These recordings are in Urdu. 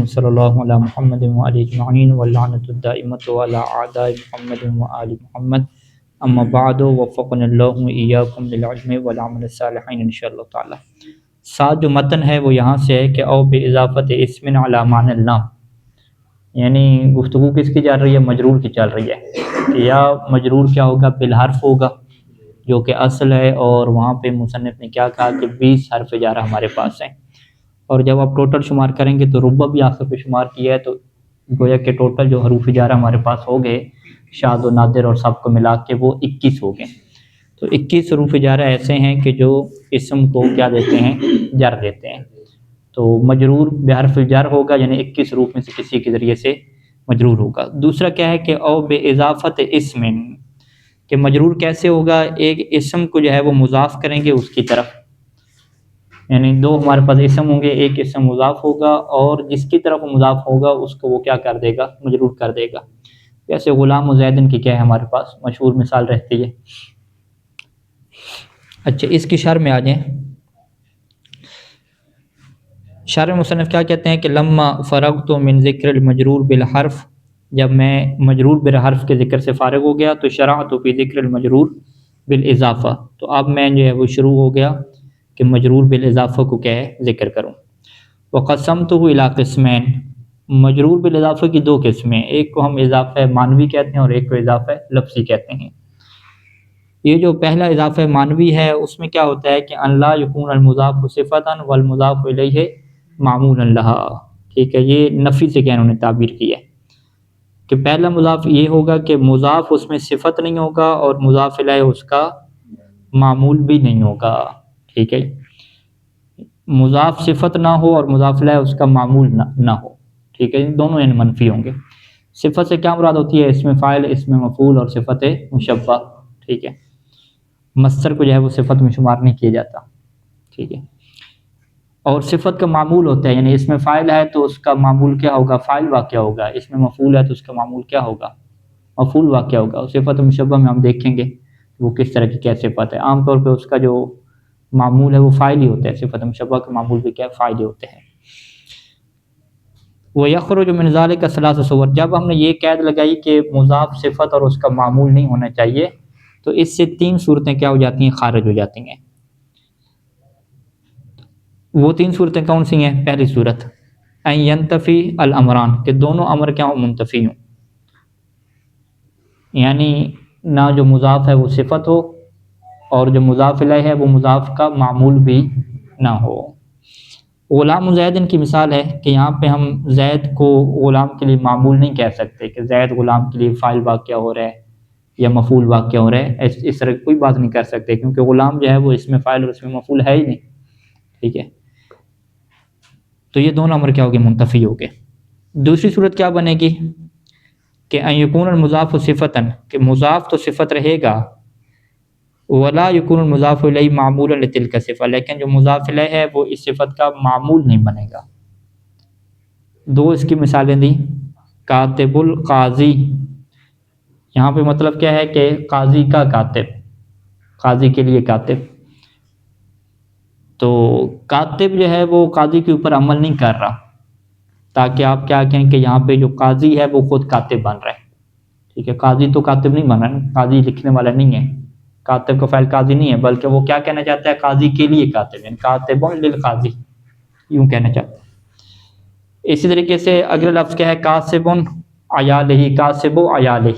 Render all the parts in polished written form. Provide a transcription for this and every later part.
صلی اللہ علیہ محمد وآلہ اجمعین واللعنۃ الدائمۃ علی اعداء محمد وآل محمد اما بعد وفقنا اللہ ایاکم للعلم والعمل الصالحین انشاءاللہ تعالی۔ ساتھ جو متن ہے وہ یہاں سے ہے کہ او باضافت اسم علی معنی اللام، یعنی گفتگو کس کی چل رہی ہے؟ مجرور کی چل رہی ہے کہ یا مجرور کیا ہوگا؟ بالحرف ہوگا جو کہ اصل ہے، اور وہاں پہ مصنف نے کیا کہا کہ 20 حرف جارہ ہمارے پاس ہیں، اور جب آپ ٹوٹل شمار کریں گے تو ربع بھی آخر پہ شمار کیا ہے، تو گویا کہ ٹوٹل جو حروف جارہ ہمارے پاس ہو گئے شاذ و نادر اور سب کو ملا کے وہ 21 ہو گئے۔ تو 21 حروف جارہ ایسے ہیں کہ جو اسم کو کیا دیتے ہیں؟ جر دیتے ہیں۔ تو مجرور بحرف الجر ہوگا، یعنی 21 حروف میں سے کسی کے ذریعے سے مجرور ہوگا۔ دوسرا کیا ہے کہ او باضافت اسم، کہ مجرور کیسے ہوگا؟ ایک اسم کو جو ہے وہ مضاف کریں گے اس کی طرف، یعنی دو ہمارے پاس اسم ہوں گے، ایک اسم مضاف ہوگا اور جس کی طرف مضاف ہوگا اس کو وہ کیا کر دے گا؟ مجرور کر دے گا۔ جیسے غلام و زیدن کی کیا ہے ہمارے پاس مشہور مثال رہتی ہے۔ اچھا، اس کی شرح میں آ جائیں۔ شرح مصنف کیا کہتے ہیں کہ لما فرغت من ذکر المجرور بالحرف، جب میں مجرور بالحرف کے ذکر سے فارغ ہو گیا تو شرعت فی ذکر المجرور بالاضافہ، تو اب میں جو ہے وہ شروع ہو گیا کہ مجرور بالاضافہ کو کیا ہے؟ ذکر کروں۔ وقسمتہ الی قسمین، مجرور بالاضافہ کی دو قسمیں، ایک کو ہم اضافہ معنوی کہتے ہیں اور ایک کو اضافہ لفظی کہتے ہیں۔ یہ جو پہلا اضافہ معنوی ہے اس میں کیا ہوتا ہے کہ ان لا یکون المضاف صفتا والمضاف الیہ معمولا لہا، ٹھیک ہے، یہ نفی سے کیا انہوں نے تعبیر کی ہے کہ پہلا مضاف یہ ہوگا کہ مضاف اس میں صفت نہیں ہوگا اور مضاف الیہ اس کا معمول بھی نہیں ہوگا، ٹھیک ہے، مضاف صفت نہ ہو اور مضاف الیہ اس کا معمول نہ ہو، ٹھیک ہے، دونوں ان منفی ہوں گے۔ صفت سے کیا مراد ہوتی ہے؟ اسم فاعل، اسم مفعول اور صفت مشبہ، ٹھیک ہے، مصدر کو جو ہے وہ صفت میں شمار نہیں کیا جاتا، ٹھیک ہے، اور صفت کا معمول ہوتا ہے، یعنی اسم فاعل ہے تو اس کا معمول کیا ہوگا؟ فاعل واقع ہوگا، اسم مفعول ہے تو اس کا معمول کیا ہوگا؟ مفعول واقع ہوگا۔ اور صفت مشبہ میں ہم دیکھیں گے وہ کس طرح کی کیا صفت ہے، عام طور پہ اس کا جو معمول ہے وہ فاعل ہی ہوتا ہے، صفت مشبہ کا معمول بھی کیا فاعل ہی ہوتے ہیں۔ وَيَخْرُجُ مِنْ ذَلِكَ ثَلَاثُ صُوَرٌ، جب ہم نے یہ قید لگائی کہ مضاف صفت اور اس کا معمول نہیں ہونا چاہیے تو اس سے 3 صورتیں کیا ہو جاتی ہیں؟ خارج ہو جاتی ہیں۔ وہ 3 صورتیں کون سی ہیں؟ پہلی صورت ان ينتفی الامران، کہ دونوں امر کیا ہوں؟ منتفی ہوں، یعنی نہ جو مضاف ہے وہ صفت ہو اور جو مضاف الیہ ہے وہ مضاف کا معمول بھی نہ ہو۔ غلام زیدن کی مثال ہے کہ یہاں پہ ہم زید کو غلام کے لیے معمول نہیں کہہ سکتے کہ زید غلام کے لیے فاعل واقع ہو رہا ہے یا مفعول واقع ہو رہا ہے، اس طرح کوئی بات نہیں کر سکتے کیونکہ غلام جو ہے وہ اسم فاعل اور اسم مفعول ہے ہی نہیں، ٹھیک ہے، تو یہ دونوں امر کیا ہوگے؟ منتفی ہوگے۔ دوسری صورت کیا بنے گی کہ ان یکون المضاف صفتا، کہ مضاف تو صفت رہے گا، ولا یکون المضاف الیہ معمولا لتلک صفہ، لیکن جو مضاف الیہ ہے وہ اس صفت کا معمول نہیں بنے گا۔ دو اس کی مثالیں دی، کاتب القاضی، یہاں پہ مطلب کیا ہے کہ قاضی کا کاتب، قاضی کے لیے کاتب، تو کاتب جو ہے وہ قاضی کے اوپر عمل نہیں کر رہا، تاکہ آپ کیا کہیں کہ یہاں پہ جو قاضی ہے وہ خود کاتب بن رہا ہے، ٹھیک ہے، قاضی تو کاتب نہیں بن رہا ہے، قاضی لکھنے والا نہیں ہے، کاتب کا فعل قاضی نہیں ہے، بلکہ وہ کیا کہنا چاہتا ہے؟ قاضی کے لیے کاتب، یعنی کاتب للقاضی، یوں کہنا چاہتا ہے۔ اسی طریقے سے اگلا لفظ کیا ہے؟ کاسب عیالہ، کاسب عیالہ،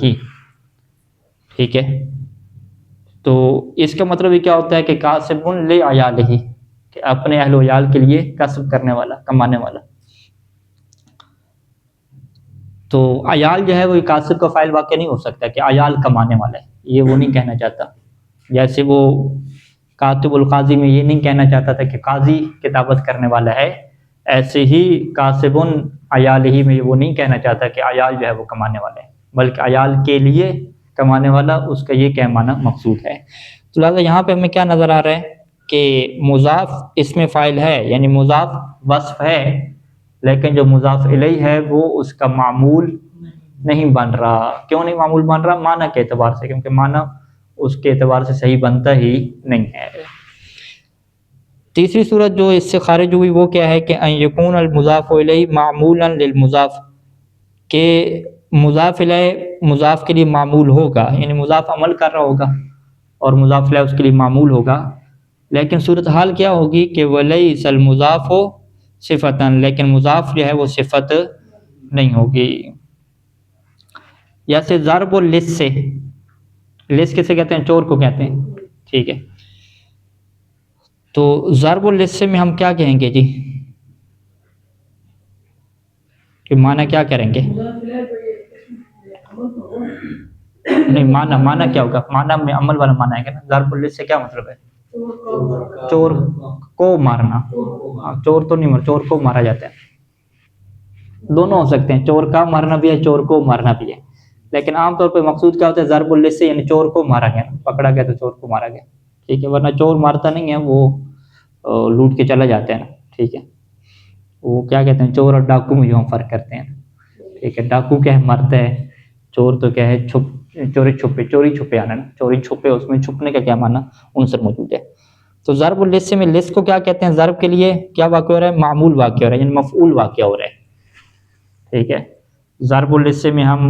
ٹھیک ہے، تو اس کا مطلب یہ کیا ہوتا ہے کہ کاسب لعیالہ، کہ اپنے اہل و عیال کے لیے کسب کرنے والا، کمانے والا۔ تو عیال جو ہے وہ کاسب کا فاعل واقع نہیں ہو سکتا کہ عیال کمانے والا ہے، یہ وہ نہیں کہنا چاہتا، جیسے وہ کاتب القاضی میں یہ نہیں کہنا چاہتا تھا کہ قاضی کتابت کرنے والا ہے، ایسے ہی کاسب عیالہ میں وہ نہیں کہنا چاہتا کہ عیال جو ہے وہ کمانے والا ہے، بلکہ عیال کے لیے کمانے والا، اس کا یہ کہنا مقصود ہے۔ تو لہٰذا یہاں پہ ہمیں کیا نظر آ رہا ہے کہ مضاف اسم فاعل ہے، یعنی مضاف وصف ہے، لیکن جو مضاف الیہ ہے وہ اس کا معمول نہیں بن رہا۔ کیوں نہیں معمول بن رہا؟ معنی کے اعتبار سے، کیونکہ معنی اس کے اعتبار سے صحیح بنتا ہی نہیں ہے۔ تیسری صورت جو اس سے خارج ہوئی وہ کیا ہے کہ ان یکون المضاف الیہ معمولا للمضاف، کہ مضاف الیہ مضاف کے لیے معمول ہوگا، یعنی مضاف عمل کر رہا ہوگا اور مضاف الیہ اس کے لیے معمول ہوگا، لیکن صورتحال کیا ہوگی کہ ولیس المضاف صفتا، لیکن مضاف جو ہے وہ صفت نہیں ہوگی۔ جیسے ضرب اللص سے، لص کسے کہتے ہیں؟ چور کو کہتے ہیں، ٹھیک ہے۔ تو ضرب اللص میں ہم کیا کہیں گے جی؟ کہ معنی کیا کریں گے؟ نہیں، معنی کیا ہوگا؟ معنی میں عمل والا معنی ہے کہ نا، ضرب اللص سے کیا مطلب ہے؟ چور کو مارنا۔ چور تو نہیں مار، چور کو مارا جاتا ہے، دونوں ہو سکتے ہیں، چور کا مارنا بھی ہے، چور کو مارنا بھی ہے، لیکن عام طور پہ مقصود کیا ہوتا ہے؟ ضرب اللص سے یعنی چور کو مارا گیا، پکڑا گیا تو چور کو مارا گیا، ٹھیک ہے، ورنہ چور مارتا نہیں ہے، وہ لوٹ کے چلا جاتا ہے نا، ٹھیک ہے۔ وہ کیا کہتے ہیں، چور اور ڈاکو میں جو ہم فرق کرتے ہیں، ٹھیک ہے۔ ڈاکو کیا ہے؟ مرتا ہے، چور تو کیا ہے؟ چوری چھپے آنا، چوری چھپے، اس میں چھپنے کا کیا معنی عنصر موجود ہے۔ تو ضرب اللص میں لص کو کیا کہتے ہیں؟ ضرب کے لیے کیا واقع ہو رہا ہے؟ معمول واقع ہو رہا ہے، یعنی مفعول واقع ہو رہا ہے، ٹھیک ہے۔ ضرب اللص میں ہم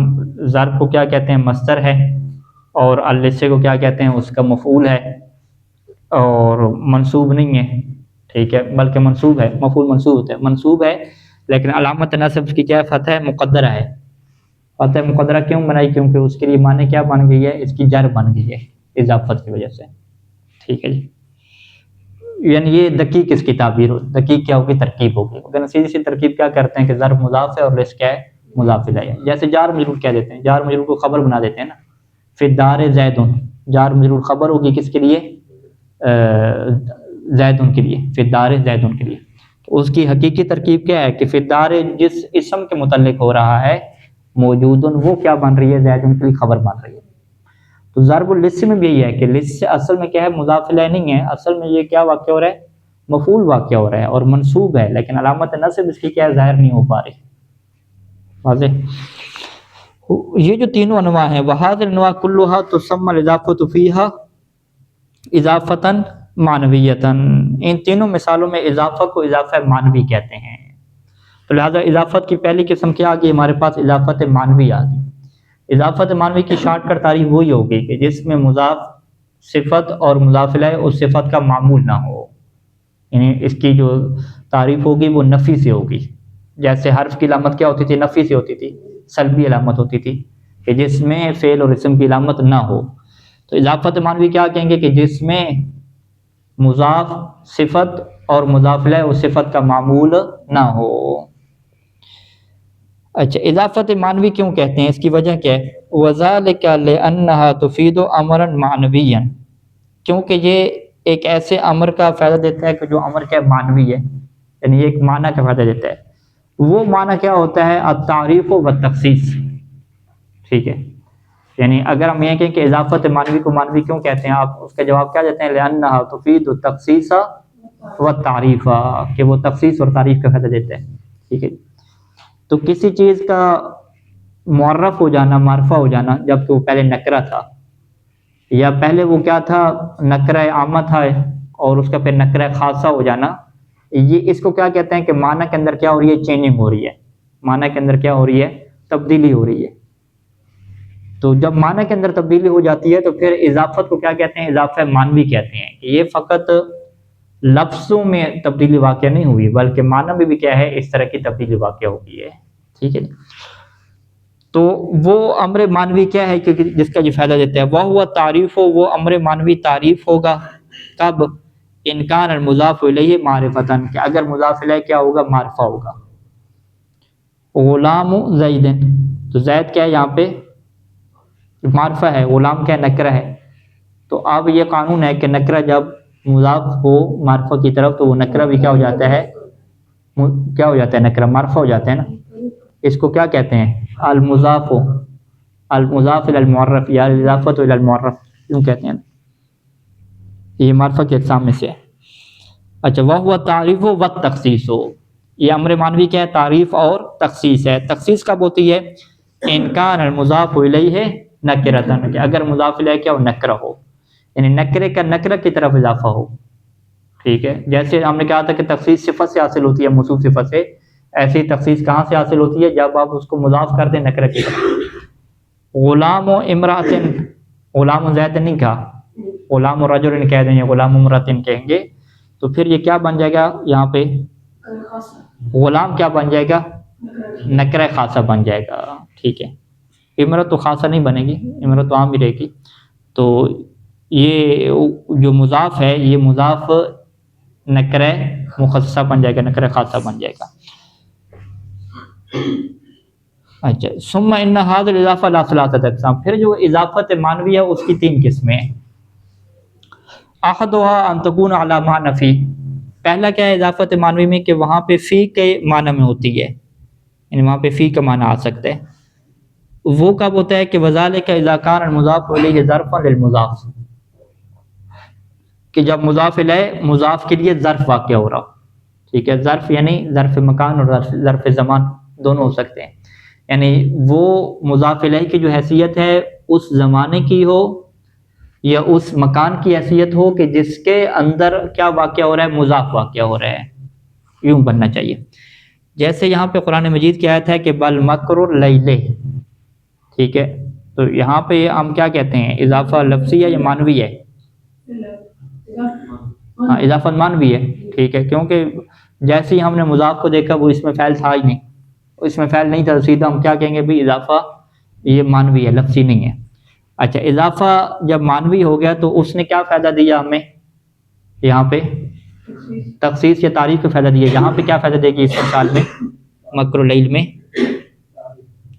ضرب کو کیا کہتے ہیں؟ مصدر ہے، اور اللص کو کیا کہتے ہیں؟ اس کا مفعول ہے، اور منصوب نہیں ہے، ٹھیک ہے، بلکہ منصوب ہے، مفعول منصوب ہوتا ہے، منصوب ہے، لیکن علامت نصب اس کی کیا ہے؟ فتح مقدرہ ہے۔ فتح مقدرہ کیوں بنائی؟ کیونکہ اس کے لیے معنی کیا بن گئی ہے؟ اس کی جر بن گئی ہے اضافت کی وجہ سے، ٹھیک ہے جی۔ یعنی یہ دقیق اس کی تعبیر ہو، دقیق کیا ہوگی؟ ترکیب ہوگی، اگر سیدھی سی ترکیب کیا کرتے ہیں کہ ضرب مضاف ہے اور لص کیا ہے؟ مضاف الیہ ہے۔ جیسے جار مجرور کیا دیتے ہیں؟ جار مجرور کو خبر بنا دیتے ہیں نا، فی الدار زیدن، جار مجرور خبر ہوگی کس کے لیے؟ زیدن کے لیے، فی الدار زیدن کے لیے۔ اس کی حقیقی ترکیب کیا ہے کہ فی الدار جس اسم کے متعلق ہو رہا ہے موجودن، وہ کیا بن رہی ہے؟ زیدن کے لیے خبر بن رہی ہے۔ تو ضرب اللص میں بھی یہی ہے کہ لص اصل میں کیا ہے؟ مضاف الیہ نہیں ہے، اصل میں یہ کیا واقع ہو رہا ہے؟ مفعول واقع ہو رہا ہے اور منصوب ہے، لیکن علامت نصب اس کی کیا ہے؟ ظاہر نہیں ہو پا رہی، واضح۔ یہ جو تینوں انواع ہیں، وہذا الانواع کلھا تسمى الاضافۃ فیھا اضافۃ معنویۃ، ان تینوں مثالوں میں اضافہ کو اضافہ معنوی کہتے ہیں۔ تو لہذا اضافت کی پہلی قسم کیا آ گئی ہمارے پاس؟ اضافت معنوی آ گئی۔ اضافت معنوی کی شارٹ کٹ تعریف وہی ہوگی کہ جس میں مضاف صفت اور مضاف الیہ اس صفت کا معمول نہ ہو، یعنی اس کی جو تعریف ہوگی وہ نفی سے ہوگی۔ جیسے حرف کی علامت کیا ہوتی تھی؟ نفی سے ہوتی تھی، سلبی علامت ہوتی تھی، کہ جس میں فعل اور اسم کی علامت نہ ہو۔ تو اضافت معنوی کیا کہیں گے کہ جس میں مضاف صفت اور مضاف الیہ اس صفت کا معمول نہ ہو۔ اچھا، اضافت معنوی کیوں کہتے ہیں؟ اس کی وجہ کیا ہے؟ وذالک لانھا تفید امرا معنویا، کیونکہ یہ ایک ایسے امر کا فائدہ دیتا ہے کہ جو امر کیا معنوی ہے، یعنی یہ ایک معنی کا فائدہ دیتا ہے۔ وہ معنی کیا ہوتا ہے؟ التعریف و تخصیص، ٹھیک ہے۔ یعنی اگر ہم یہ کہیں کہ اضافت معنوی کو معنوی کیوں کہتے ہیں، آپ اس کا جواب کیا دیتے ہیں؟ لانھا تفید التخصیص والتعریف، کہ وہ تخصیص اور تعریف کا فائدہ دیتا ہے، ٹھیک ہے۔ تو کسی چیز کا معرف ہو جانا، معرفہ ہو جانا، جبکہ وہ پہلے نکرہ تھا، یا پہلے وہ کیا تھا؟ نکرہ عامہ تھا اور اس کا پھر نکرہ خاصہ ہو جانا، یہ اس کو کیا کہتے ہیں کہ معنی کے اندر کیا ہو رہی ہے؟ چینجنگ ہو رہی ہے، معنی کے اندر کیا ہو رہی ہے؟ تبدیلی ہو رہی ہے۔ تو جب معنی کے اندر تبدیلی ہو جاتی ہے تو پھر اضافت کو کیا کہتے ہیں؟ اضافہ معنوی کہتے ہیں، کہ یہ فقط لفظوں میں تبدیلی واقع نہیں ہوئی بلکہ معنی میں بھی کیا ہے؟ اس طرح کی تبدیلی واقع ہوئی ہے، ٹھیک ہے۔ تو وہ امر معنوی کیا ہے کہ جس کا جو فائدہ دیتا ہے؟ وہ تعریف ہو، وہ امر معنوی تعریف ہوگا کب؟ ان کان المضاف الیہ معرفتاً، کہ اگر مضاف الیہ کیا ہوگا؟ معرفہ ہوگا۔ غلام زید، تو زید کیا ہے یہاں پہ؟ معرفہ ہے، غلام کیا ہے؟ نکرہ ہے۔ تو اب یہ قانون ہے کہ نکرہ جب مضاف ہو معرفہ کی طرف تو وہ نکرہ بھی کیا ہو جاتا ہے؟ کیا ہو جاتا ہے؟ نکرہ معرفہ ہو جاتا ہے نا۔ اس کو کیا کہتے ہیں؟ المضاف الی المعرف یا الاضافۃ الی المعرف کیوں کہتے ہیں؟ یہ معرفہ کی اقسام میں سے ہے۔ اچھا، وہ تعریف و تخصیص ہو، یہ امر معنوی کیا ہے؟ تعریف اور تخصیص ہے۔ تخصیص کب ہوتی ہے؟ ان کان المضاف الیہ نکرۃ، کہ اگر مضاف الیہ کیا ہو؟ نکرہ ہو، یعنی نکرے کا نکرہ کی طرف اضافہ ہو، ٹھیک ہے، جیسے ہم نے کہا تھا کہ تخصیص صفت سے حاصل ہوتی ہے موصوف صفت سے، ایسی تخصیص کہاں سے حاصل ہوتی ہے؟ جب آپ اس کو مضاف کر دیں نکرہ کی طرف۔ غلام و امراطن، غلام و زید نہیں کہا، غلام و رجل کہہ دیں یا غلام و امراطن کہیں گے تو پھر یہ کیا بن جائے گا یہاں پہ؟ غلام کیا بن جائے گا؟ نکرہ خاصہ بن جائے گا، ٹھیک ہے۔ امرت تو خاصہ نہیں بنے گی، امرت تو عام ہی رہے گی۔ تو یہ جو مضاف ہے یہ مضاف نکرہ مخصصہ بن جائے گا، نکرہ خاصہ بن جائے گا۔ اچھا، ثم ان هذا الاضافہ لا ثلاثۃ اقسام، پھر جو اضافت معنوی ہے اس کی تین قسمیں ہیں۔ احدها ان تكون على معنى فی، پہلا کیا ہے اضافت معنوی میں کہ وہاں پہ فی کے معنی میں ہوتی ہے، یعنی وہاں پہ فی کا معنی آ سکتا ہے۔ وہ کب ہوتا ہے کہ وذالک اذا کان المضاف الیہ ظرفا للمضاف، کہ جب مضاف الیہ مضاف کے لیے ظرف واقع ہو رہا ہو، ٹھیک ہے۔ ظرف یعنی ظرف مکان اور ظرف زمان دونوں ہو سکتے ہیں، یعنی وہ مضاف الیہ کی جو حیثیت ہے اس زمانے کی ہو یا اس مکان کی حیثیت ہو کہ جس کے اندر کیا واقع ہو رہا ہے؟ مضاف واقع ہو رہا ہے، یوں بننا چاہیے۔ جیسے یہاں پہ قرآن مجید کی آیت ہے کہ بل مکر اللیل، ٹھیک ہے، تو یہاں پہ ہم کیا کہتے ہیں؟ اضافہ لفظی ہے یا معنوی ہے؟ ہاں، اضافہ معنوی ہے، ٹھیک ہے، کیونکہ جیسے ہی ہم نے مضاف کو دیکھا وہ اس میں فعل تھا ہی نہیں، اس میں فعل نہیں تھا، سیدھا ہم کیا کہیں گے بھی اضافہ یہ معنوی ہے، لفظی نہیں ہے۔ اچھا، اضافہ جب معنوی ہو گیا تو اس نے کیا فائدہ دیا ہمیں یہاں پہ؟ تخصیص یا تعریف کا فائدہ دیا۔ یہاں پہ کیا فائدہ دے گی اس مثال میں؟ مکر اللیل میں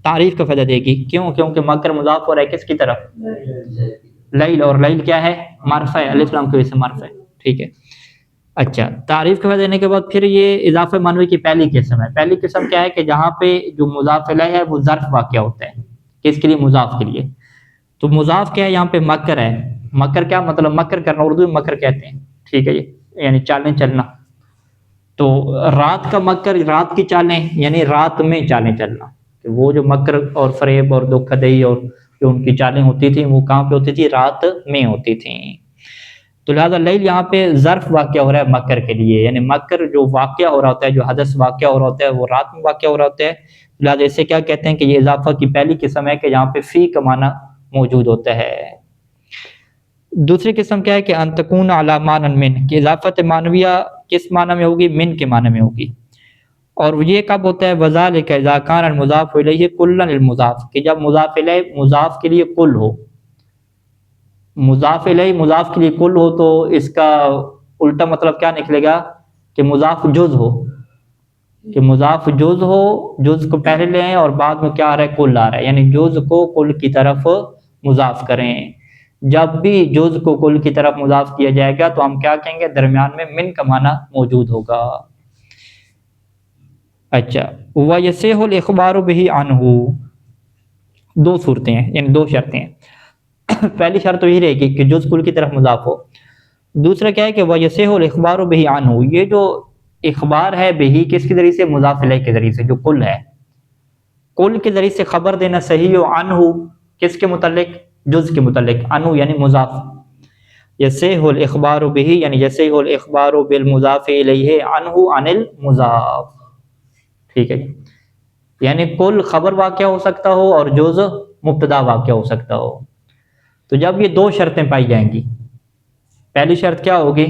تعریف کا فائدہ دے گی، کیوں؟ کیونکہ مکر مضاف ہو رہا ہے کس کی طرف؟ لیل، اور لیل کیا ہے؟ معرفہ ہے، الف لام کی وجہ سے معرفہ ہے، ٹھیک ہے۔ اچھا، تعریف کا فائدہ دینے کے بعد پھر یہ اضافہ معنوی کی پہلی قسم ہے۔ پہلی قسم کیا ہے کہ جہاں پہ جو مضاف الیہ ہے وہ ظرف واقع ہوتا ہے، کس کے لیے؟ مضاف کے لیے۔ تو مضاف کیا ہے یہاں پہ؟ مکر ہے۔ مکر کیا مطلب؟ مکر کرنا، اردو میں مکر کہتے ہیں، ٹھیک ہے، یعنی چالیں چلنا۔ تو رات کا مکر، رات کی چالیں یعنی رات میں چالیں چلنا، کہ وہ جو مکر اور فریب اور دھوکہ دہی اور جو ان کی چالیں ہوتی تھیں وہ کہاں پہ ہوتی تھی؟ رات میں ہوتی تھیں۔ تو لہٰذا لیل یہاں پہ ظرف واقع ہو رہا ہے مکر کے لیے، یعنی مکر جو واقع ہو رہا ہوتا ہے، جو حدث واقع ہو رہا ہوتا ہے وہ رات میں واقع ہو رہا ہوتا ہے۔ لہٰذا اسے کیا کہتے ہیں کہ یہ اضافہ کی پہلی قسم ہے کہ جہاں پہ فی کا معنی موجود ہوتا ہے۔ دوسری قسم کیا ہے کہ ان تکون علی معنی من، کہ اضافت معنویہ کس معنی میں ہوگی؟ من کے معنی میں ہوگی۔ اور یہ کب ہوتا ہے؟ وذالک اذا کان المضاف الیہ کلا للمضاف، کہ جب مضاف الیہ مضاف کے لیے کل ہو، مضاف الیہ مضاف کے لیے کل ہو تو اس کا الٹا مطلب کیا نکلے گا؟ کہ مضاف جز ہو، کہ مضاف جز ہو، جز کو پہلے لیں اور بعد میں کیا آ رہا ہے؟ کل آ رہا ہے، یعنی جز کو کل کی طرف مضاف کریں۔ جب بھی جز کو کل کی طرف مضاف کیا جائے گا تو ہم کیا کہیں گے؟ درمیان میں من کا معنی موجود ہوگا۔ اچھا، وَيَصِحُ الْإِخْبَارُ بِهِ عَنْهُ، دو صورتیں ہیں، یعنی دو شرطیں ہیں۔ پہلی شرط تو یہی رہے گی کہ جز کل کی طرف مضاف ہو۔ دوسرا کیا ہے کہ وَيَصِحُ الْإِخْبَارُ بِهِ عَنْهُ، یہ جو اخبار ہے بہی کس کے ذریعے سے؟ مضاف الیہ کے ذریعے سے، جو کل ہے، کل کے ذریعے سے خبر دینا صحیح ہو عنہ، کس کے متعلق؟ جز کے متعلق، عنہ یعنی مضاف۔ یصح الاخبار به یعنی یصح الاخبار بالمضاف الیہ عنہ عن المضاف، ٹھیک ہے، یعنی کل خبر واقع ہو سکتا ہو اور جز مبتدا واقع ہو سکتا ہو۔ تو جب یہ دو شرطیں پائی جائیں گی، پہلی شرط کیا ہوگی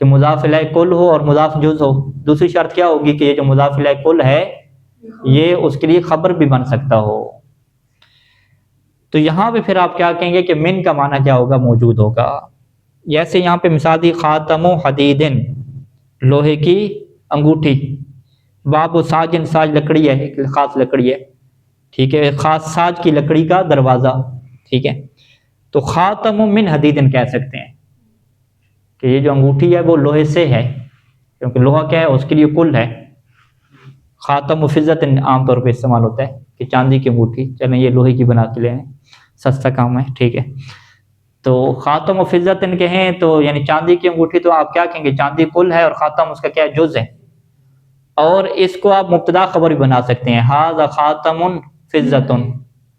کہ مضاف الیہ کل ہو اور مضاف جز ہو، دوسری شرط کیا ہوگی کہ یہ جو مضاف الیہ کل ہے یہ اس کے لیے خبر بھی بن سکتا ہو۔ تو یہاں پہ پھر آپ کیا کہیں گے کہ من کا معنی کیا ہوگا؟ موجود ہوگا۔ جیسے یہاں پہ مثال دی خاتم حدید، لوہے کی انگوٹھی، باب ساجن، ساج لکڑی ہے، ایک خاص لکڑی ہے، ٹھیک ہے، ایک خاص ساج کی لکڑی کا دروازہ، ٹھیک ہے، تو خاتم من حدید کہہ سکتے ہیں کہ یہ جو انگوٹھی ہے وہ لوہے سے ہے، کیونکہ لوہا کیا ہے؟ اس کے لیے کل ہے۔ خاتم و فضت عام طور پہ استعمال ہوتا ہے کہ چاندی کی انگوٹھی، چلیں یہ لوہے کی بنا کے لیں، سستا کام ہے، ٹھیک ہے۔ تو خاتم و فضت کہیں تو یعنی چاندی کی انگوٹھی، تو آپ کیا کہیں گے؟ چاندی کل ہے اور خاتم اس کا کیا ہے؟ جز ہے۔ اور اس کو آپ مبتدا خبر بھی بنا سکتے ہیں، ھذا خاتم فضت،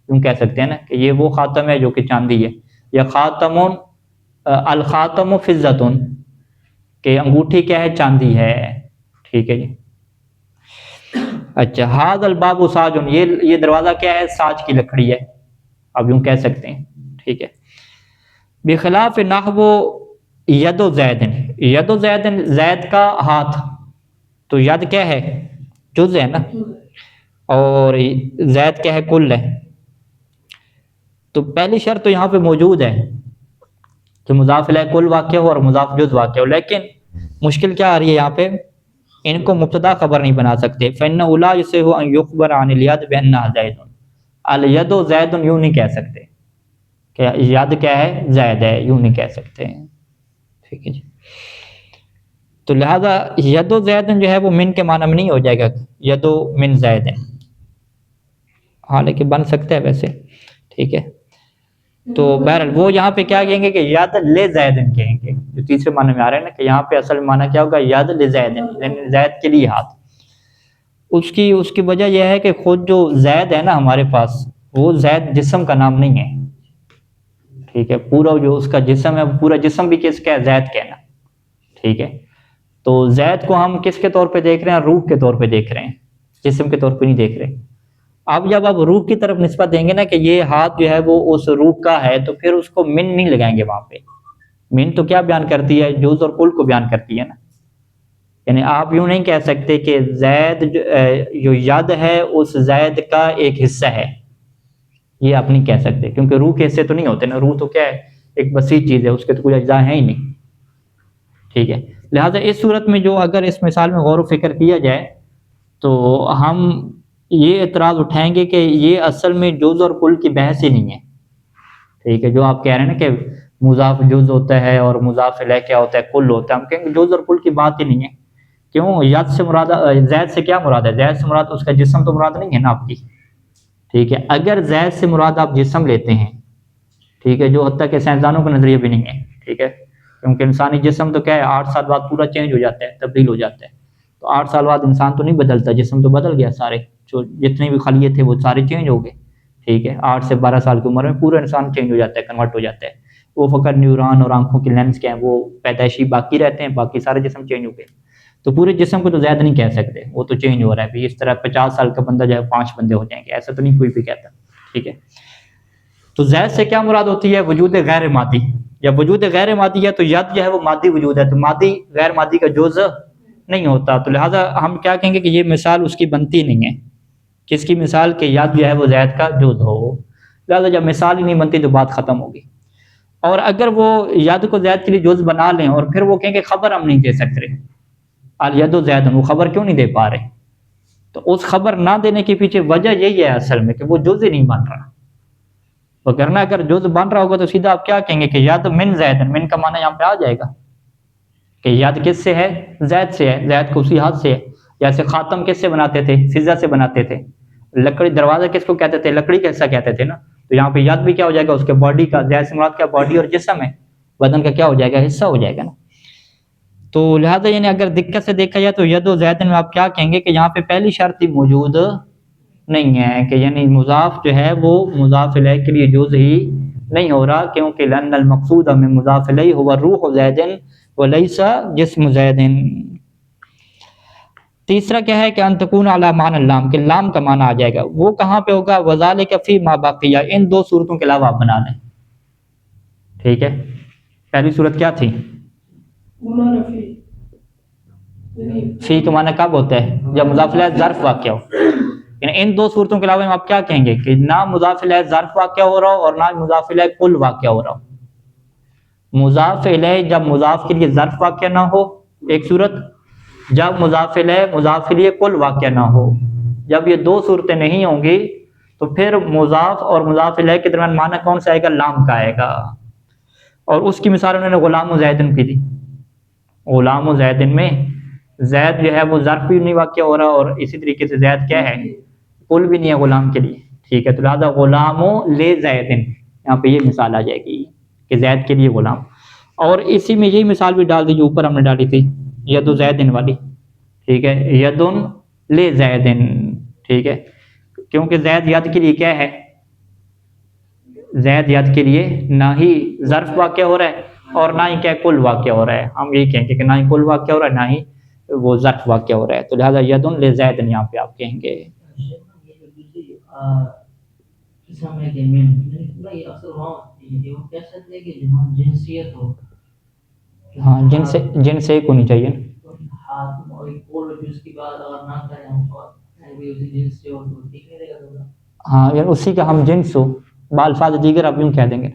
یوں کہہ سکتے ہیں نا کہ یہ وہ خاتم ہے جو کہ چاندی ہے، یا خاتم الخاتم فضت، کہ انگوٹھی کیا ہے؟ چاندی ہے، ٹھیک ہے جی۔ اچھا، ہاذ الباب ساجن، یہ دروازہ کیا ہے؟ ساج کی لکڑی ہے، آپ یوں کہہ سکتے ہیں، ٹھیک ہے۔ بخلاف نحو ید و زیدن، ید و زیدن، زید کا ہاتھ، تو ید کیا ہے؟ جز ہے نا، اور زید کیا ہے؟ کل ہے۔ تو پہلی شرط تو یہاں پہ موجود ہے کہ مضاف الیہ کل واقع ہو اور مضاف جز واقع ہو، لیکن مشکل کیا آ رہی ہے یہاں پہ؟ ان کو مبتدا خبر نہیں بنا سکتے۔ فَإِنَّهُ لَا يُصِحُّ أَن يُخْبَرَ عَنِ الْيَدِ بِأَنَّهَا زَيْدٌ، الید زید یوں نہیں کہہ سکتے کہ ید کیا ہے؟ زید ہے، یوں نہیں کہہ سکتے ہیں، ٹھیک ہے جی۔ تو لہذا ید و زیدن جو ہے وہ من کے معنی میں نہیں ہو جائے گا، ید و من زیدن، حالانکہ بن سکتا ہے ویسے، ٹھیک ہے۔ تو بہرحال وہ یہاں پہ کیا کہیں گے کہ ید لے زیدن کہیں گے، جو تیسرے معنی میں آ رہا ہے نا، کہ یہاں پہ اصل معنی کیا ہوگا؟ ید لے زیدن، یعنی زید کے لیے ہاتھ۔ اس کی وجہ یہ ہے کہ خود جو زید ہے نا ہمارے پاس، وہ زید جسم کا نام نہیں ہے، ٹھیک ہے۔ پورا جو اس کا جسم ہے، پورا جسم بھی کس کا ہے؟ زید کہنا، ٹھیک ہے۔ تو زید کو ہم کس کے طور پہ دیکھ رہے ہیں؟ روح کے طور پہ دیکھ رہے ہیں، جسم کے طور پہ نہیں دیکھ رہے۔ اب جب آپ روح کی طرف نسبت دیں گے نا کہ یہ ہاتھ جو ہے وہ اس روح کا ہے، تو پھر اس کو من نہیں لگائیں گے وہاں پہ۔ من تو کیا بیان کرتی ہے؟ جز اور کل کو بیان کرتی ہے نا، یعنی آپ یوں نہیں کہہ سکتے کہ زید جو ید ہے اس زید کا ایک حصہ ہے، یہ آپ نہیں کہہ سکتے، کیونکہ روح کے حصے تو نہیں ہوتے نا، روح تو کیا ہے؟ ایک وسیع چیز ہے، اس کے تو کوئی اجزاء ہیں ہی نہیں، ٹھیک ہے۔ لہٰذا اس صورت میں جو اگر اس مثال میں غور و فکر کیا جائے تو ہم یہ اعتراض اٹھائیں گے کہ یہ اصل میں جز اور کل کی بحث ہی نہیں ہے، ٹھیک ہے۔ جو آپ کہہ رہے ہیں نا کہ مضاف جز ہوتا ہے اور مضاف الیہ کیا ہوتا ہے؟ کل ہوتا ہے، ہم کہیں گے جز اور کل کی بات ہی نہیں ہے۔ کیوں؟ ید سے مراد، زید سے کیا مراد ہے؟ زید سے مراد اس کا جسم تو مراد نہیں ہے نا آپ کی، ٹھیک ہے۔ اگر زید سے مراد آپ جسم لیتے ہیں، ٹھیک ہے، جو حتیٰ کہ سائنسدانوں کا نظریہ بھی نہیں ہے، ٹھیک ہے، کیونکہ انسانی جسم تو کیا ہے؟ 8 سال بعد پورا چینج ہو جاتا ہے، تبدیل ہو جاتا ہے۔ تو 8 سال بعد انسان تو نہیں بدلتا، جسم تو بدل گیا، سارے جو جتنے بھی خلیے تھے وہ سارے چینج ہو گئے، ٹھیک ہے۔ 8 سے 12 سال کی عمر میں پورا انسان چینج ہو جاتا ہے، کنورٹ ہو جاتا ہے۔ وہ فقط نیورون اور آنکھوں کے لینس کے ہیں وہ پیدائشی باقی رہتے ہیں، باقی سارے جسم چینج ہو گئے۔ تو پورے جسم کو تو زیادہ نہیں کہہ سکتے، وہ تو چینج ہو رہا ہے بھی، اس طرح 50 سال کا بندہ جو ہے 5 بندے ہو جائیں گے، ایسا تو نہیں کوئی بھی کہتا، ٹھیک ہے۔ تو زید سے کیا مراد ہوتی ہے؟ وجود غیر مادی۔ جب وجود غیر مادی ہے تو ید جو ہے وہ مادی وجود ہے، تو مادی غیر مادی کا جز نہیں ہوتا، تو لہٰذا ہم کیا کہیں گے کہ یہ مثال اس کی بنتی نہیں ہے۔ کس کی مثال؟ کہ ید جو ہے وہ زید کا جز ہو، لہٰذا جب مثال ہی نہیں بنتی تو بات ختم ہوگی۔ اور اگر وہ ید کو زید کے لیے جز بنا لیں اور پھر وہ کہیں کہ خبر ہم نہیں دے سکتے، الید و زید، وہ خبر کیوں نہیں دے پا رہے؟ تو اس خبر نہ دینے کے پیچھے وجہ یہی ہے اصل میں کہ وہ جز ہی نہیں بن رہا، وگرنہ اگر جز بن رہا ہوگا تو سیدھا آپ کیا کہیں گے کہ ید من زید، من کا معنی یہاں پہ آ جائے گا کہ ید کس سے ہے؟ زید سے ہے، زید کو اسی ہاتھ سے ہے۔ جیسے خاتم کس سے بناتے تھے؟ فضہ سے بناتے تھے۔ لکڑی، دروازہ کس کو کہتے تھے؟ لکڑی کا حصہ کہتے تھے نا، تو یہاں پہ ید بھی کیا ہو جائے گا؟ اس کے باڈی کا، زید سے مراد کیا؟ باڈی اور جسم ہے، بدن کا کیا ہو جائے گا؟ حصہ ہو جائے گا نا۔ تو لہٰذا یعنی اگر دقت سے دیکھا جائے تو ید و زید میں آپ کیا کہیں گے کہ یہاں پہ پہلی شرط ہی موجود نہیں ہے، کہ یعنی مضاف جو ہے وہ مضاف الیہ کے لیے جز ہی نہیں ہو رہا، کیونکہ لأن المقصود من مضاف الیہ هو روح زید وليس جسم زید۔ تیسرا کیا ہے کہ ان تکون علی معنی اللام، کہ لام کا معنی آ جائے گا، وہ کہاں پہ ہوگا؟ وذالک فی ما بقیہ، ان دو صورتوں کے علاوہ آپ بنا لیں، ٹھیک ہے۔ پہلی صورت کیا تھی؟ فی کا معنی کب ہوتا ہے؟ جب مضاف الیہ ظرف واقع ہو، یعنی ان دو صورتوں کے علاوہ آپ کیا کہیں گے کہ نہ مضاف الیہ ظرف واقع ہو رہا ہو اور نہ مضاف الیہ کل واقع ہو رہا ہو۔ مضاف الیہ جب مضاف کے لیے ظرف واقع نہ ہو ایک صورت، جب مضاف الیہ کل واقع نہ ہو، جب یہ دو صورتیں نہیں ہوں گی تو پھر مضاف اور مضاف الیہ کے درمیان معنی کون سا آئے گا؟ لام کا آئے گا۔ اور اس کی مثال انہوں نے غلام و زیدن کی تھی۔ غلام و زیدن میں زید جو ہے وہ ظرف بھی نہیں واقع ہو رہا اور اسی طریقے سے زید کیا ہے؟ کل بھی نہیں ہے غلام کے لیے، ٹھیک ہے۔ تو لہٰذا غلام و لے زیدن، یہاں پہ یہ مثال آ جائے گی کہ زید کے لیے غلام۔ اور اسی میں یہی مثال بھی ڈال دی جو اوپر ہم نے ڈالی تھی، ید زیدن والی، ٹھیک ہے، یدن لے زیدن، ٹھیک ہے، کیونکہ زید ید کے لیے کیا ہے؟ زید ید کے لیے نہ ہی ظرف واقع ہو رہا ہے اور نہ ہی کیا کل واقع ہو رہا ہے، ہم یہی کہیں گے کہ نہ ہی کل واقع ہو رہا ہے نہ ہی وہ ظرف واقع ہو رہا ہے، تو لہٰذا یدن لزید یہاں پہ آپ کہیں گے۔ قسم ہے کہ میں پورا یہ اکثر وہاں وہ کہہ سکتے ہیں کہ جہاں جنسیت ہو، ہاں جنس ایک ہونی چاہیے ہاتھ اور ایک اور جس کی بات اگر نہ کریں ہم کو اسی جنس سے اور ٹھیک نہیں رہے گا۔ ہاں یعنی اسی کا ہم جنس ہو، بالفاظ دیگر آپ یوں کہہ دیں گے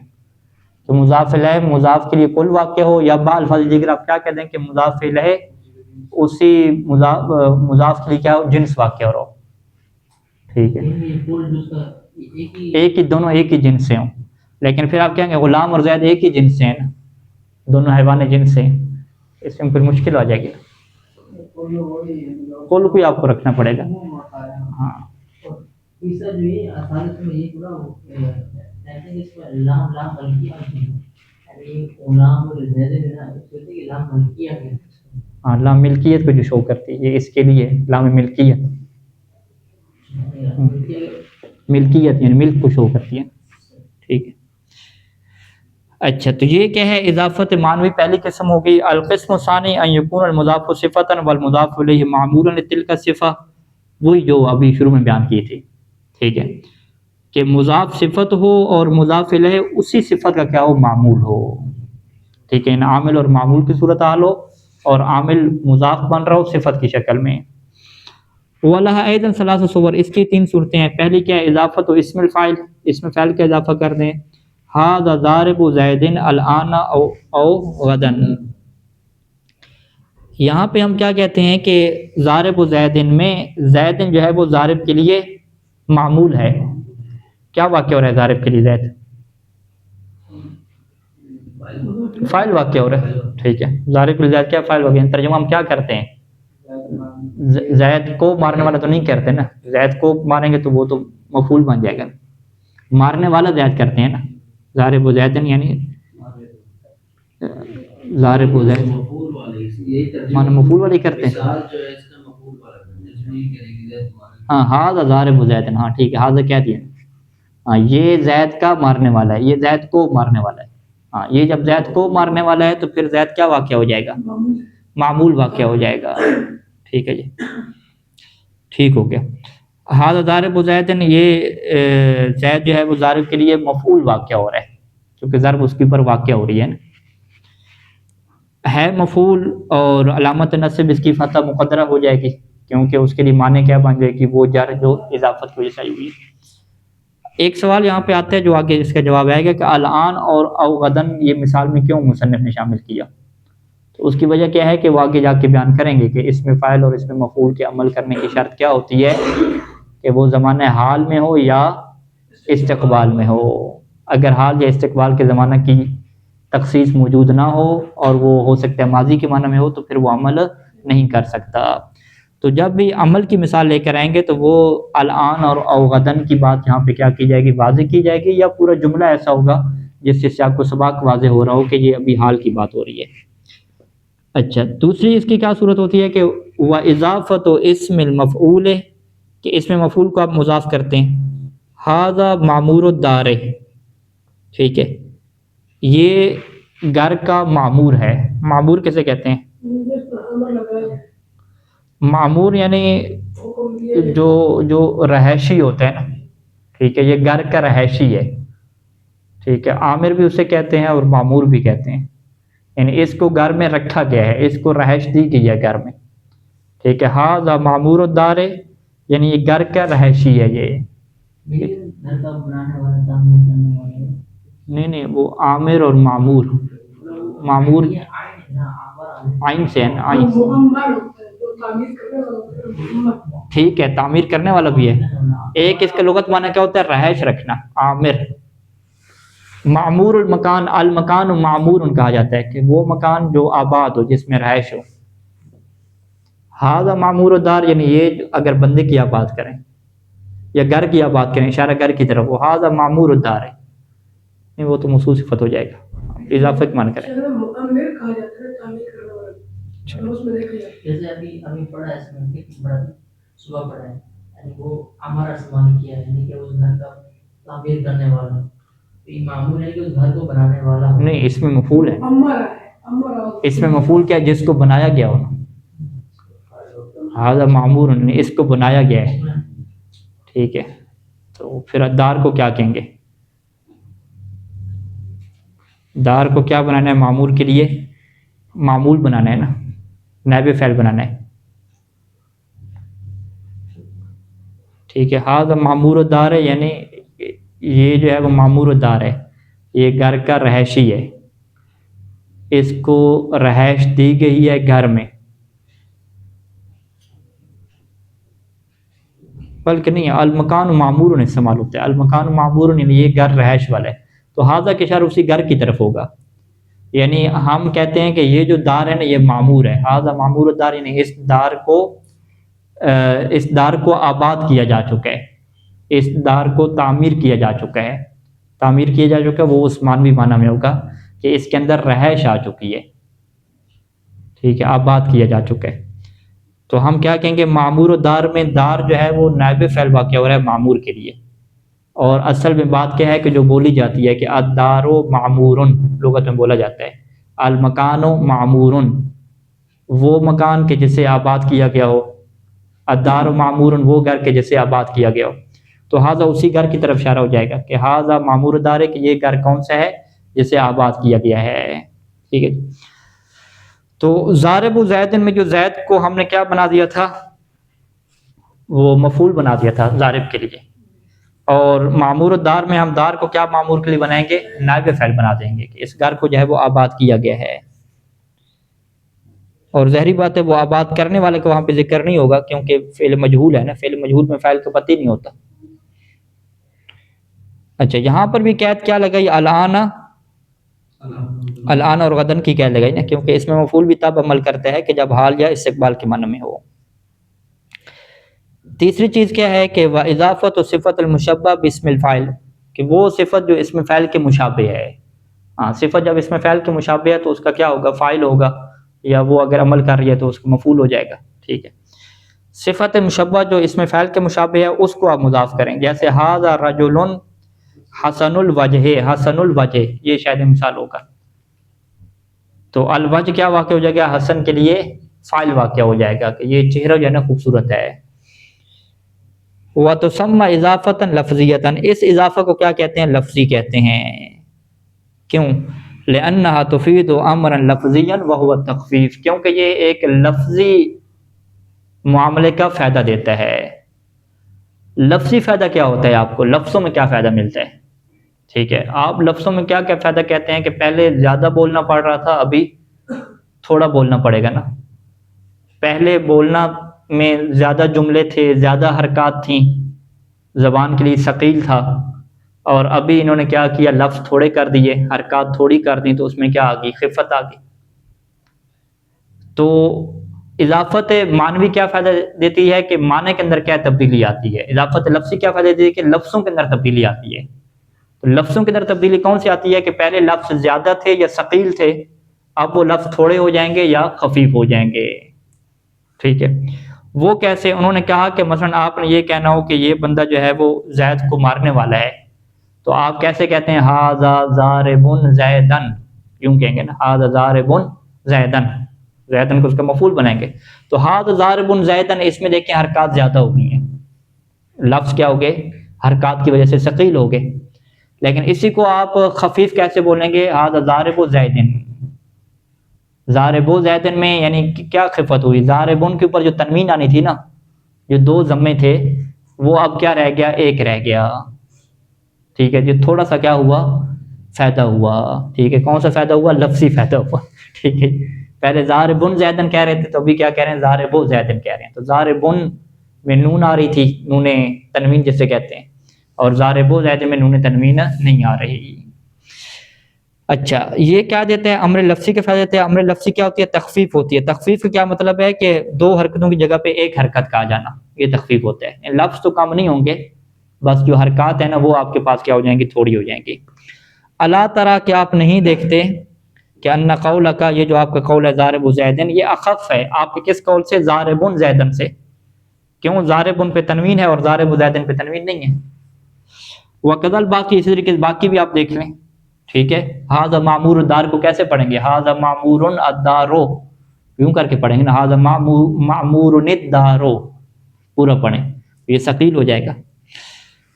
کہ مضاف الیہ مضاف کے لیے کل واقع ہو، یا بالفاظ دیگر آپ کیا کہہ دیں کہ مضاف الیہ اسی مضاف کے لیے کیا ہو جنس واقع ہو رہا ہو، ٹھیک ہے، ایک ہی دونوں ایک ہی جنس سے ہوں، لیکن پھر آپ کہیں گے غلام اور زید ایک ہی جنس سے ہیں نا، دونوں حیوان جنس سے ہیں، اس میں پھر مشکل ہو جائے گی، کل کو آپ کو رکھنا پڑے گا۔ ہاں تیسرا جو ہے اصالت میں یہ پورا کہتے ہیں اس میں لام لام ملکیہ یعنی غلام اور زید میں نا کہتے ہیں لام ملکیہ ہے، ہاں لام ملکیت کو جو شو کرتی ہے یہ اس کے لیے لام ملکیت، ملکیت یعنی ملک کو شو کرتی ہے، ٹھیک ہے۔ اچھا تو یہ کیا ہے اضافت معنوی پہلی قسم ہوگی۔ القسم ثانی ان یکون المضاف صفتا والمضاف الیہ معمولا لتلک الصفہ، وہی جو ابھی شروع میں بیان کی تھی، ٹھیک ہے، کہ مضاف صفت ہو اور مضاف الیہ اسی صفت کا کیا ہو معمول ہو، ٹھیک ہے، عامل اور معمول کی صورتحال ہو اور عامل مضاف بن رہا ہو صفت کی شکل میں۔ وَلَهَا أَيْضًا ثَلَاثُ صُوَرٌ، اس کی تین صورتیں ہیں۔ پہلی کیا ہے اضافت و اسم الفاعل، اسم فاعل کا اضافہ کر دیں، هذا ضارب زید الآن او غدا، یہاں پہ ہم کیا کہتے ہیں کہ ضارب زیدن میں زیدن جو ہے وہ ضارب کے لیے معمول ہے، کیا واقع ہو رہا ہے ضارب کے لیے زید؟ فاعل واقع ہو رہا ہے، ٹھیک ہے، ضارب کے لیے زید کیا فاعل واقع ہے، ترجمہ ہم کیا کرتے ہیں زید کو مارنے والا تو نہیں کرتے نا، زید کو ماریں گے تو وہ تو مفعول بن جائے گا، مارنے والا زید کرتے ہیں نا، ضارب زیدن یعنی ضارب زید معنی مفعول والی کرتے ہیں، ہاں ہاں ضارب زیدن، ہاں ٹھیک ہے، ہاں کہہ دیا، ہاں یہ زید کا مارنے والا ہے، یہ زید کو مارنے والا ہے، ہاں یہ جب زید کو مارنے والا ہے تو پھر زید کیا واقع ہو جائے گا معمول واقع ہو جائے گا، ٹھیک ہے جی، ٹھیک ہو گیا۔ ہاں ضارب زیدن، یہ زید جو ہے وہ ضارب کے لیے مفعول واقع ہو رہا ہے کیونکہ ضرب اس کے اوپر واقع ہو رہی ہے نا، ہے مفعول اور علامت نصب اس کی فتح مقدرہ ہو جائے گی کیونکہ اس کے لیے معنی کیا بن جائے گی وہ جر جو اضافت کی وجہ سے آئی ہوئی۔ ایک سوال یہاں پہ آتا ہے جو آگے اس کا جواب آئے گا کہ الان اور او غدن یہ مثال میں کیوں مصنف نے شامل کیا، تو اس کی وجہ کیا ہے کہ وہ آگے جا کے بیان کریں گے کہ اس میں فاعل اور اس میں مفعول کے عمل کرنے کی شرط کیا ہوتی ہے کہ وہ زمانہ حال میں ہو یا استقبال میں ہو، اگر حال یا استقبال کے زمانہ کی تخصیص موجود نہ ہو اور وہ ہو سکتا ہے ماضی کے معنی میں ہو تو پھر وہ عمل نہیں کر سکتا، تو جب بھی عمل کی مثال لے کر آئیں گے تو وہ الان اور او غدن کی بات یہاں پہ کیا کی جائے گی واضح کی جائے گی، یا پورا جملہ ایسا ہوگا جس سے سیاق و سباق واضح ہو رہا ہو کہ یہ ابھی حال کی بات ہو رہی ہے۔ اچھا دوسری اس کی کیا صورت ہوتی ہے کہ وہ اضافت و اسم المفعول ہے کہ اس میں مفعول کو آپ مضاف کرتے ہیں، ھذا معمور الدار، ٹھیک ہے، یہ گھر کا معمور ہے، معمور کیسے کہتے ہیں معمور یعنی جو رہائشی ہوتا ہے نا، ٹھیک ہے، یہ گھر کا رہائشی ہے، ٹھیک ہے، عامر بھی اسے کہتے ہیں اور معمور بھی کہتے ہیں، یعنی اس کو گھر میں رکھا گیا ہے، اس کو رہائش دی گئی ہے گھر میں، ٹھیک ہے، ھذا معمور الدار یعنی یہ گھر کا رہائشی ہے، یہ نہیں وہ عامر اور معمور، معمور عین سے ہے، عین ٹھیک ہے، تعمیر کرنے والا بھی ہے، ایک اس کا لغت معنی کیا ہوتا ہے رہائش رکھنا، عامر، معمور المکان، المکان معمور کہا جاتا ہے کہ وہ مکان جو آباد ہو جس میں رہائش ہو، ھذا معمور الدار یعنی یہ اگر بندے کی آپ بات کریں یا گھر کی آپ بات کریں اشارہ گھر کی طرف، وہ ھذا معمور الدار ہے، نہیں وہ تو موصوف صفت ہو جائے گا، اضافہ کی معنی کریں جیسے ابھی پڑھا ہے اس میں صبح پڑھا ہے یعنی وہ ہمارا استعمال کیا ہے یعنی کہ اس گھر کا تعمیر کرنے والا، یہ معمول ہے کہ اس گھر کو بنانے والا ہو. نہیں، اس میں مفعول ہے. امر ہے، امر اور اس میں مفعول کیا ہے؟ جس کو بنایا گیا ہو. ہاذا معمور، اس کو بنایا گیا ہے. ٹھیک ہے، تو پھر دار کو کیا کہیں گے؟ دار کو کیا بنانا ہے معمور کے لیے؟ معمول بنانا ہے نا، نائب فعل بنانا ہے. ٹھیک ہے، ہاذا معمور الدار ہے، یعنی یہ جو ہے وہ معمور الدار ہے، یہ گھر کا رہائشی ہے، اس کو رہائش دی گئی ہے گھر میں. بلکہ نہیں، المکان معمور استعمال ہوتا ہے. المکان معمور یعنی یہ گھر رہائش والا ہے، تو ہاذا کے اشارہ اسی گھر کی طرف ہوگا. یعنی ہم کہتے ہیں کہ یہ جو دار ہے نا یہ معمور ہے. ہاذا معمور الدار یعنی اس دار کو آباد کیا جا چکا ہے، اس دار کو تعمیر کیا جا چکا ہے. تعمیر کیا جا چکا ہے وہ عثمانوی معنی میں ہوگا کہ اس کے اندر رہائش آ چکی ہے. ٹھیک ہے، آباد کیا جا چکا ہے. تو ہم کیا کہیں گے؟ معمور و دار میں دار جو ہے وہ نائب فعل واقع ہو رہا ہے معمور کے لیے. اور اصل میں بات کیا ہے کہ جو بولی جاتی ہے کہ الدار معمور، لغت میں بولا جاتا ہے المکان معمور، وہ مکان کے جسے آباد کیا گیا ہو. الدار معمور، وہ گھر کے جسے آباد کیا گیا ہو. تو ہاذا اسی گھر کی طرف اشارہ ہو جائے گا کہ ہاذا معمور دار ہے، کہ یہ گھر کون سا ہے؟ جسے آباد کیا گیا ہے. ٹھیک ہے، تو ضارب زید میں جو زید کو ہم نے کیا بنا دیا تھا؟ وہ مفعول بنا دیا تھا ضارب کے لیے. اور معمور الدار میں ہم دار کو کیا معمور کے لیے بنائیں گے؟ نائب فعل بنا دیں گے کہ اس گھر کو جو ہے وہ آباد کیا گیا ہے. اور ظاہری بات ہے وہ آباد کرنے والے کو وہاں پہ ذکر نہیں ہوگا، کیونکہ فعل مجہول ہے نا، فعل مجہول میں فاعل کا پتہ ہی نہیں ہوتا. اچھا، یہاں پر بھی قید کیا لگائی؟ الان، الان اور غدن کی قید لگائی نا، کیونکہ اس میں مفعول بھی تب عمل کرتا ہے کہ جب حال یا استقبال کے معنی میں ہو. تیسری چیز کیا ہے کہ واضافت و صفت المشبہ باسم الفاعل، کہ وہ صفت جو اسم فاعل کے مشابہ ہے. ہاں، صفت جب اسم فاعل کے مشابہ ہے تو اس کا کیا ہوگا؟ فاعل ہوگا، یا وہ اگر عمل کر رہی ہے تو اس کا مفعول ہو جائے گا. ٹھیک ہے، صفت مشبہ جو اسم فاعل کے مشابہ ہے اس کو آپ مضاف کریں، جیسے ھذا رجل حسن الوجہ، حسن الوجہ، یہ شاید مثال ہوگا. تو الوجہ کیا واقع ہو جائے گا؟ حسن کے لیے فاعل واقع ہو جائے گا کہ یہ چہرہ جو ہے نا خوبصورت ہے. وَتُسَمَّ اضافۃ لفظیۃ، اس اضافہ کو کیا کہتے ہیں؟ لفظی کہتے ہیں. کیوں؟ لأنها تفید امرا لفظیا وهو التخفیف، کیونکہ یہ ایک لفظی معاملے کا فائدہ دیتا ہے. لفظی فائدہ کیا ہوتا ہے؟ آپ کو لفظوں میں کیا فائدہ ملتا ہے؟ ٹھیک ہے، آپ لفظوں میں کیا کیا فائدہ کہتے ہیں کہ پہلے زیادہ بولنا پڑ رہا تھا، ابھی تھوڑا بولنا پڑے گا نا. پہلے بولنا میں زیادہ جملے تھے، زیادہ حرکات تھیں، زبان کے لیے ثقیل تھا، اور ابھی انہوں نے کیا کیا؟ لفظ تھوڑے کر دیے، حرکات تھوڑی کر دی، تو اس میں کیا آ گئی؟ خفت آ گئی. تو اضافت معنوی کیا فائدہ دیتی ہے کہ معنی کے اندر کیا تبدیلی آتی ہے. اضافت لفظی کیا فائدہ دیتی ہے کہ لفظوں کے اندر تبدیلی آتی ہے. تو لفظوں کے اندر تبدیلی کون سی آتی ہے کہ پہلے لفظ زیادہ تھے یا ثقیل تھے، اب وہ لفظ تھوڑے ہو جائیں گے یا خفیف ہو جائیں گے. ٹھیک ہے، وہ کیسے؟ انہوں نے کہا کہ مثلا آپ نے یہ کہنا ہو کہ یہ بندہ جو ہے وہ زید کو مارنے والا ہے، تو آپ کیسے کہتے ہیں؟ ھذا ضارب زیدن، یوں کہیں گے نا، ھذا ضارب زیدن، زیدن کو اس کا مفعول بنائیں گے. تو ھذا ضارب زیدن، اس میں دیکھیں حرکات زیادہ ہو گئی ہیں، لفظ کیا ہو گئے؟ حرکات کی وجہ سے ثقیل ہو گئے. لیکن اسی کو آپ خفیف کیسے بولیں گے؟ ھذا ضارب زیدن. ضارب زیدن میں یعنی کیا خفت ہوئی؟ ضاربن کے اوپر جو تنوین آنی تھی نا، جو دو ضمے تھے، وہ اب کیا رہ گیا؟ ایک رہ گیا. ٹھیک ہے، جو تھوڑا سا کیا ہوا؟ فائدہ ہوا. ٹھیک ہے، کون سا فائدہ ہوا؟ لفظی فائدہ ہوا. ٹھیک ہے، پہلے ضاربن زیدن کہہ رہے تھے، تو ابھی کیا کہہ رہے ہیں؟ ضارب زیدن کہہ رہے ہیں. تو ضاربن میں نون آ رہی تھی، نون تنوین جسے کہتے ہیں، اور ضارب زیدن میں نون تنوین نہیں آ رہی. اچھا، یہ کیا دیتے ہیں؟ امر لفظی کے فائدے دیتے ہیں. امر لفظی کیا ہوتی ہے؟ تخفیف ہوتی ہے. تخفیف کا کیا مطلب ہے کہ دو حرکتوں کی جگہ پہ ایک حرکت کا آ جانا، یہ تخفیف ہوتا ہے. لفظ تو کم نہیں ہوں گے، بس جو حرکات ہیں نا وہ آپ کے پاس کیا ہو جائیں گی؟ تھوڑی ہو جائیں گی. الا ترى، کہ آپ نہیں دیکھتے کہ ان قولک، یہ جو آپ کا قول ہے ضارب زیدن، یہ اخف ہے آپ کے کس قول سے؟ ضارب زیدن سے. کیوں؟ ضارب پہ تنوین ہے اور ضارب زیدن پہ تنوین نہیں ہے. وقدل باقی، اسی طریقے سے باقی بھی آپ دیکھ لیں، ٹھیک ہے. ہاذا معمور الدار کو کیسے پڑھیں گے؟ ہاذا معمور الدارو، یوں کر کے پڑھیں گے نا، ہاذا معمور الدارو، پورا پڑھیں، یہ ثقیل ہو جائے گا.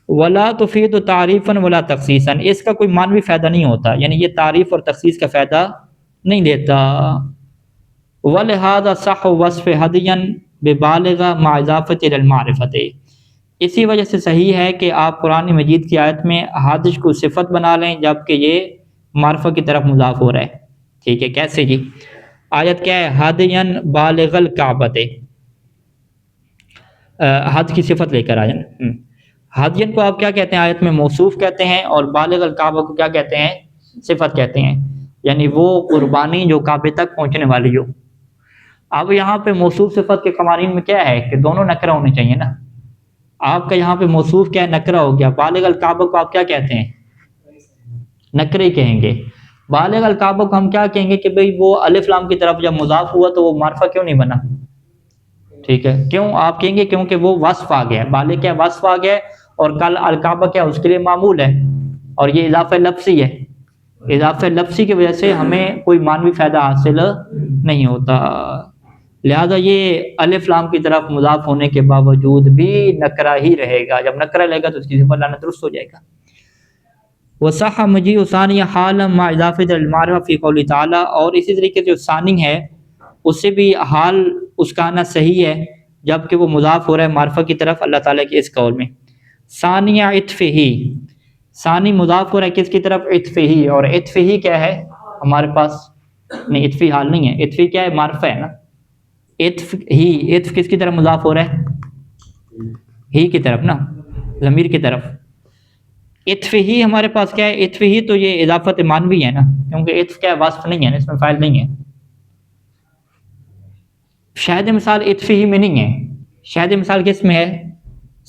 ولا تفید تعریفا ولا تخصیصا، اس کا کوئی معنوی فائدہ نہیں ہوتا، یعنی یہ تعریف اور تخصیص کا فائدہ نہیں دیتا. ولہذا صح وصف ہدیا ببالغ مع اضافت الى المعرفت، اسی وجہ سے صحیح ہے کہ آپ قرآن مجید کی آیت میں حادث کو صفت بنا لیں جبکہ یہ معرفہ کی طرف مضاف ہو رہا ہے. ٹھیک ہے، کیسے جی؟ آیت کیا ہے؟ ہادیا بالغ الکعبۃ، حد کی صفت لے کر آئیں. ہادین کو آپ کیا کہتے ہیں؟ آیت میں موصوف کہتے ہیں، اور بالغ الکعبہ کو کیا کہتے ہیں؟ صفت کہتے ہیں، یعنی وہ قربانی جو کعبے تک پہنچنے والی ہو. اب یہاں پہ موصوف صفت کے قوانین میں کیا ہے کہ دونوں نکرہ ہونے چاہیے نا. آپ کا یہاں پہ موصوف کیا ہے؟ نکرہ ہو گیا. بالغ الکعبہ کو آپ کیا کہتے ہیں؟ نکرہ ہی کہیں گے. بالغ الکعبہ کو ہم کیا کہیں گے کہ بھئی وہ الف لام کی طرف جب مضاف ہوا تو وہ معرفہ کیوں نہیں بنا؟ ٹھیک ہے، کیوں آپ کہیں گے؟ کیونکہ وہ وصف آ گیا ہے. بالغ کیا وصف آ گیا ہے، اور کل الکعبہ کیا اس کے لیے معمول ہے، اور یہ اضافہ لفظی ہے. اضافہ لفظی کی وجہ سے ہمیں کوئی معنوی فائدہ حاصل نہیں ہوتا. لہذا یہ الف لام کی طرف مضاف ہونے کے باوجود بھی نکرہ ہی رہے گا. جب نکرہ لے گا تو اس کی صفت لانا درست ہو جائے گا. وصح مجیء ثانی حالا مع اضافۃ المعرفہ فی قول تعالی، اور اسی طریقے سے جو ثانی ہے اس سے بھی حال اس کا آنا صحیح ہے جبکہ وہ مضاف ہو رہا ہے معرفہ کی طرف اللہ تعالیٰ کے اس قول میں. ثانیہ عطف ہی، ثانی مضاف ہو رہا ہے کس کی طرف؟ عطف ہی. اور عطف ہی کیا ہے ہمارے پاس؟ نہیں، عطفی حال نہیں ہے. عطفی کیا ہے؟ معرفہ ہے نا. عطف ہی، عطف کس کی طرف مضاف ہو رہا ہے؟ ہی کی طرف نا، ضمیر کی طرف. عطف ہی ہمارے پاس کیا ہے؟ عطف ہی تو یہ اضافت معنوی ہے نا، کیونکہ عطف کیا ہے؟ وصف نہیں ہے نا، اس میں فاعل نہیں ہے. شاہد مثال عطف ہی میں نہیں ہے. شاہد مثال کس میں ہے؟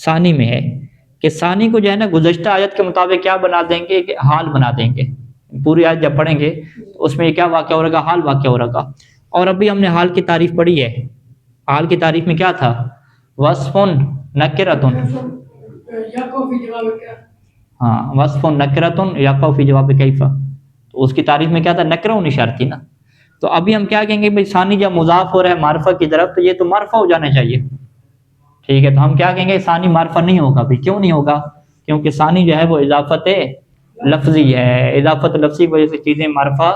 ثانی میں ہے. کہ ثانی کو جو ہے نا گزشتہ آیت کے مطابق کیا بنا دیں گے کہ حال بنا دیں گے. پوری آیت جب پڑھیں گے تو اس میں یہ کیا واقعہ ہو رہا؟ حال واقعہ ہو رہا. اور ابھی ہم نے حال کی تعریف پڑھی ہے. حال کی تعریف میں کیا تھا؟ وصف نکرۃ، ہاں، وصف نکرۃ یقع فی جواب کیف، تو اس کی تعریف میں کیا تھا؟ نکرہ ہونی شرط تھی نا. تو ابھی ہم کیا کہیں گے بھائی ثانی جب مضاف ہو رہا ہے معرفہ کی طرف تو یہ تو معرفہ ہو جانا چاہیے. ٹھیک ہے، تو ہم کیا کہیں گے؟ ثانی معرفہ نہیں ہوگا. بھی کیوں نہیں ہوگا؟ کیونکہ ثانی جو ہے وہ اضافت لفظی ہے. اضافت لفظی کی وجہ سے چیزیں معرفہ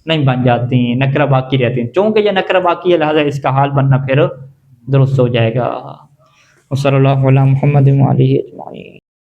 نہیں بن جاتی، نکرہ باقی رہتی ہیں. چونکہ یہ نکرہ باقی ہے لہٰذا اس کا حال بننا پھر درست ہو جائے گا. صلی اللہ علیہ محمد و آلہ اجمعین.